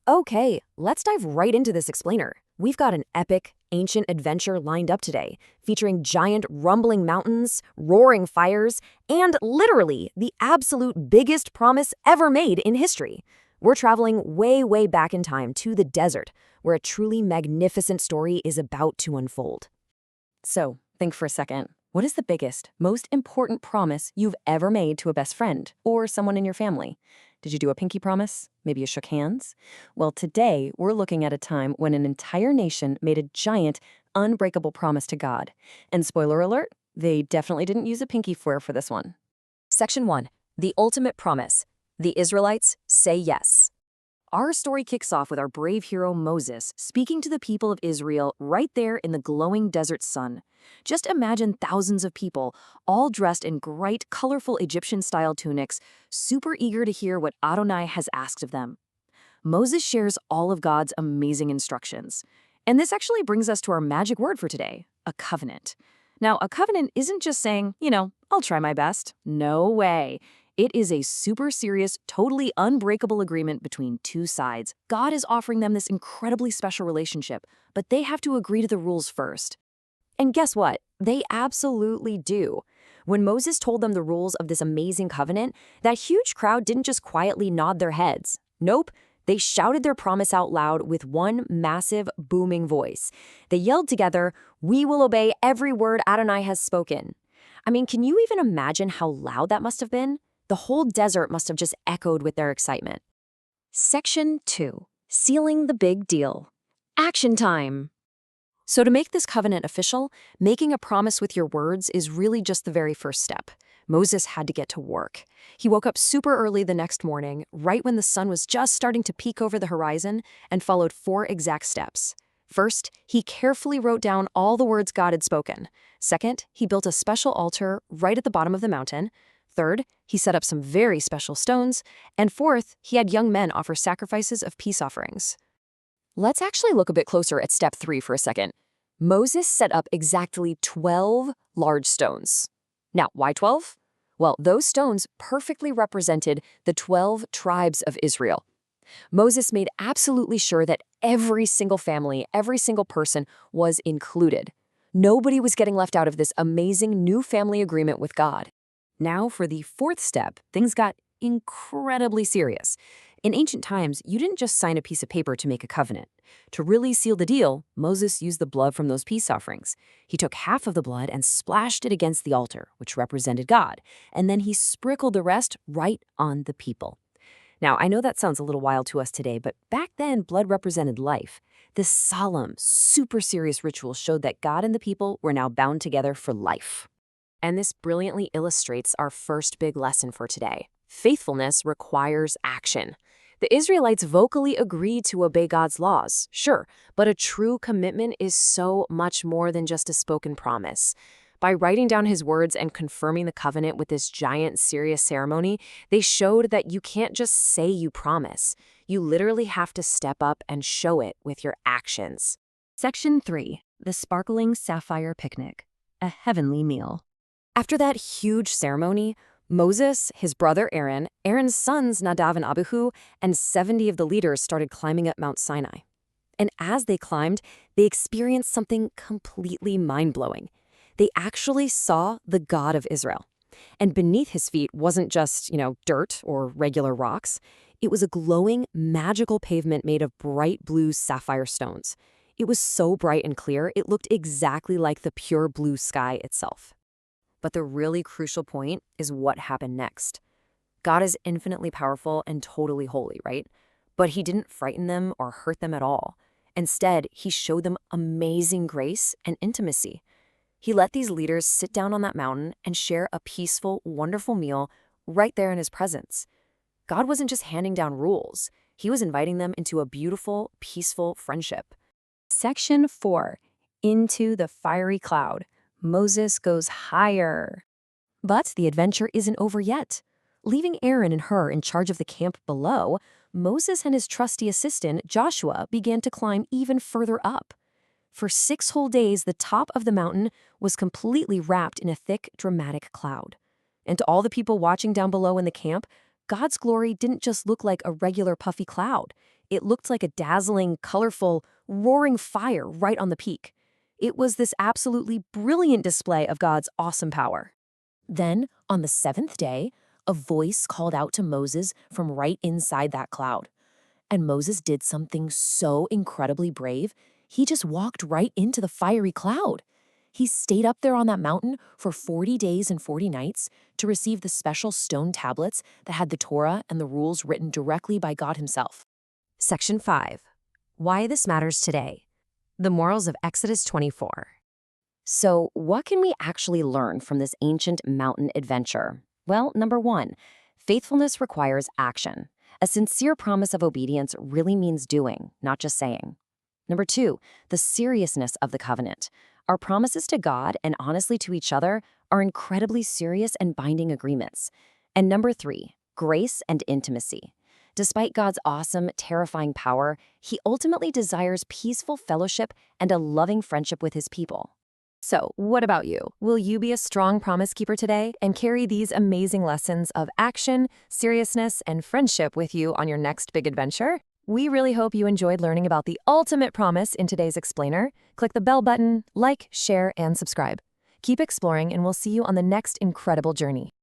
Okay, let's dive right into this explainer. We've got an epic, ancient adventure lined up today, featuring giant rumbling mountains, roaring fires, and literally the absolute biggest promise ever made in history. We're traveling way, way back in time to the desert, where a truly magnificent story is about to unfold. So, think for a second. What is the biggest, most important promise you've ever made to a best friend or someone in your family? Did you do a pinky promise? Maybe you shook hands? Well, today we're looking at a time when an entire nation made a giant, unbreakable promise to God. And spoiler alert, they definitely didn't use a pinky swear for this one. Section 1. The Ultimate Promise. The Israelites say yes. Our story kicks off with our brave hero Moses speaking to the people of Israel right there in the glowing desert sun. Just imagine thousands of people, all dressed in bright, colorful Egyptian-style tunics, super eager to hear what Adonai has asked of them. Moses shares all of God's amazing instructions. And this actually brings us to our magic word for today, a covenant. Now, a covenant isn't just saying, I'll try my best. No way. It is a super serious, totally unbreakable agreement between two sides. God is offering them this incredibly special relationship, but they have to agree to the rules first. And guess what? They absolutely do. When Moses told them the rules of this amazing covenant, that huge crowd didn't just quietly nod their heads. Nope. They shouted their promise out loud with one massive, booming voice. They yelled together, "We will obey every word Adonai has spoken." I mean, can you even imagine how loud that must have been? The whole desert must have just echoed with their excitement. Section 2. Sealing the Big Deal. Action time! So to make this covenant official, making a promise with your words is really just the very first step. Moses had to get to work. He woke up super early the next morning, right when the sun was just starting to peek over the horizon, and followed 4 exact steps. First, he carefully wrote down all the words God had spoken. Second, he built a special altar right at the bottom of the mountain. Third, he set up some very special stones. And fourth, he had young men offer sacrifices of peace offerings. Let's actually look a bit closer at step 3 for a second. Moses set up exactly 12 large stones. Now, why 12? Well, those stones perfectly represented the 12 tribes of Israel. Moses made absolutely sure that every single family, every single person was included. Nobody was getting left out of this amazing new family agreement with God. Now, for the 4th step, things got incredibly serious. In ancient times, you didn't just sign a piece of paper to make a covenant. To really seal the deal, Moses used the blood from those peace offerings. He took half of the blood and splashed it against the altar, which represented God, and then he sprinkled the rest right on the people. Now, I know that sounds a little wild to us today, but back then, blood represented life. This solemn, super serious ritual showed that God and the people were now bound together for life. And this brilliantly illustrates our first big lesson for today. Faithfulness requires action. The Israelites vocally agreed to obey God's laws, sure, but a true commitment is so much more than just a spoken promise. By writing down his words and confirming the covenant with this giant, serious ceremony, they showed that you can't just say you promise. You literally have to step up and show it with your actions. Section 3. The Sparkling Sapphire Picnic. A Heavenly Meal. After that huge ceremony, Moses, his brother Aaron, Aaron's sons Nadav and Avihu, and 70 of the leaders started climbing up Mount Sinai. And as they climbed, they experienced something completely mind-blowing. They actually saw the God of Israel. And beneath his feet wasn't just, dirt or regular rocks. It was a glowing, magical pavement made of bright blue sapphire stones. It was so bright and clear, it looked exactly like the pure blue sky itself. But the really crucial point is what happened next. God is infinitely powerful and totally holy, right? But he didn't frighten them or hurt them at all. Instead, he showed them amazing grace and intimacy. He let these leaders sit down on that mountain and share a peaceful, wonderful meal right there in his presence. God wasn't just handing down rules. He was inviting them into a beautiful, peaceful friendship. Section 4. Into the fiery cloud. Moses goes higher. But the adventure isn't over yet. Leaving Aaron and Hur in charge of the camp below, Moses and his trusty assistant, Joshua, began to climb even further up. For 6 whole days, the top of the mountain was completely wrapped in a thick, dramatic cloud. And to all the people watching down below in the camp, God's glory didn't just look like a regular puffy cloud. It looked like a dazzling, colorful, roaring fire right on the peak. It was this absolutely brilliant display of God's awesome power. Then, on the seventh day, a voice called out to Moses from right inside that cloud. And Moses did something so incredibly brave, he just walked right into the fiery cloud. He stayed up there on that mountain for 40 days and 40 nights to receive the special stone tablets that had the Torah and the rules written directly by God himself. Section 5. Why this matters today. The morals of Exodus 24. So, what can we actually learn from this ancient mountain adventure? Well, number 1, faithfulness requires action. A sincere promise of obedience really means doing, not just saying. Number 2, the seriousness of the covenant. Our promises to God and honestly to each other are incredibly serious and binding agreements. And number 3, grace and intimacy. Despite God's awesome, terrifying power, he ultimately desires peaceful fellowship and a loving friendship with his people. So, what about you? Will you be a strong promise keeper today and carry these amazing lessons of action, seriousness, and friendship with you on your next big adventure? We really hope you enjoyed learning about the ultimate promise in today's explainer. Click the bell button, like, share, and subscribe. Keep exploring, and we'll see you on the next incredible journey.